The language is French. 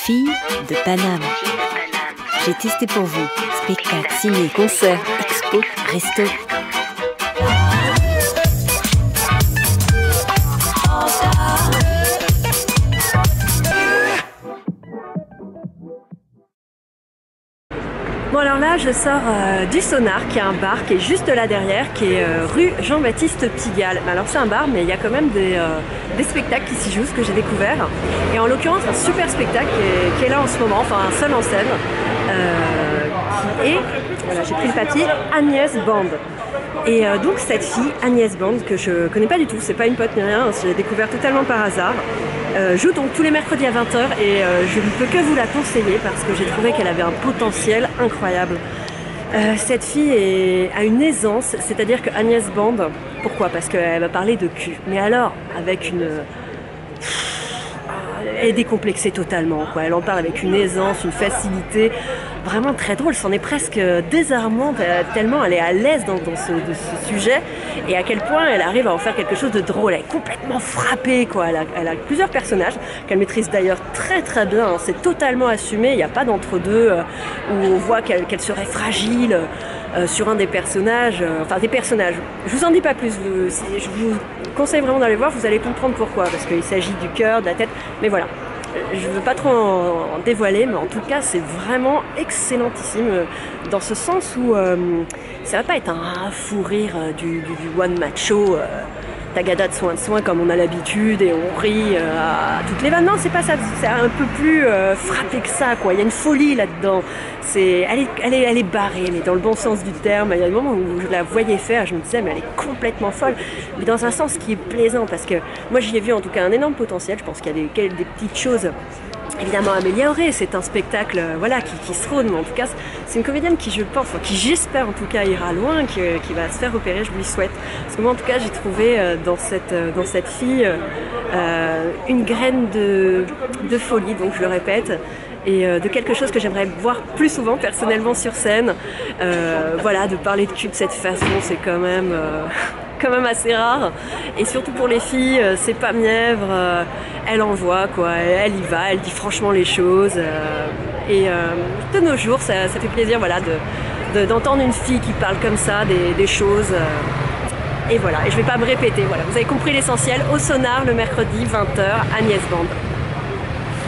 Filles de Paname. J'ai testé pour vous. Spectacle, ciné, concert, expo, resto. Bon alors là je sors du Sonar qui est un bar qui est juste là derrière, qui est rue Jean-Baptiste Pigalle. Alors c'est un bar mais il y a quand même des spectacles qui s'y jouent, ce que j'ai découvert. Et en l'occurrence un super spectacle qui est là en ce moment, enfin un seul en scène, qui est, voilà j'ai pris le papier, Agnès Band. Et donc cette fille, Agnès Band, que je connais pas du tout, c'est pas une pote ni rien, je l'ai découvert totalement par hasard. Joue donc tous les mercredis à 20h et je ne peux que vous la conseiller parce que j'ai trouvé qu'elle avait un potentiel incroyable. Cette fille a une aisance, c'est-à-dire que Agnès Band, pourquoi? Parce qu'elle va parler de cul, mais alors avec une... Elle est décomplexée totalement, quoi. Elle en parle avec une aisance, une facilité vraiment très drôle, c'en est presque désarmant tellement elle est à l'aise dans ce sujet et à quel point elle arrive à en faire quelque chose de drôle. Elle est complètement frappée, quoi. Elle a plusieurs personnages qu'elle maîtrise d'ailleurs très très bien, hein. C'est totalement assumé, il n'y a pas d'entre-deux où on voit qu'elle serait fragile sur un des personnages, je vous en dis pas plus, je vous conseille vraiment d'aller voir, vous allez comprendre pourquoi, parce qu'il s'agit du cœur, de la tête, mais voilà. Je ne veux pas trop en dévoiler, mais en tout cas, c'est vraiment excellentissime dans ce sens où ça va pas être un fou rire du one macho, tagada de soin comme on a l'habitude et on rit à toutes les vannes. Non, c'est pas ça, c'est un peu plus frappé que ça, quoi. Il y a une folie là-dedans. Elle est barrée, mais dans le bon sens du terme. Il y a des moments où je la voyais faire, je me disais, mais elle est complètement folle, mais dans un sens qui est plaisant, parce que moi j'y ai vu en tout cas un énorme potentiel. Je pense qu'il y a des petites choses évidemment améliorées. C'est un spectacle voilà, qui se rôde, mais en tout cas c'est une comédienne qui, je pense, qui j'espère en tout cas ira loin, qui va se faire opérer, je lui souhaite, parce que moi en tout cas j'ai trouvé dans cette fille une graine de folie, donc je le répète, et de quelque chose que j'aimerais voir plus souvent personnellement sur scène. Voilà, de parler de cul de cette façon, c'est quand même assez rare, et surtout pour les filles, c'est pas mièvre, elle envoie, quoi, elle y va, elle dit franchement les choses, et de nos jours ça fait plaisir, voilà, d'entendre une fille qui parle comme ça des choses, et voilà, et je vais pas me répéter, voilà, vous avez compris l'essentiel. Au Sonar le mercredi 20h, Agnès Band.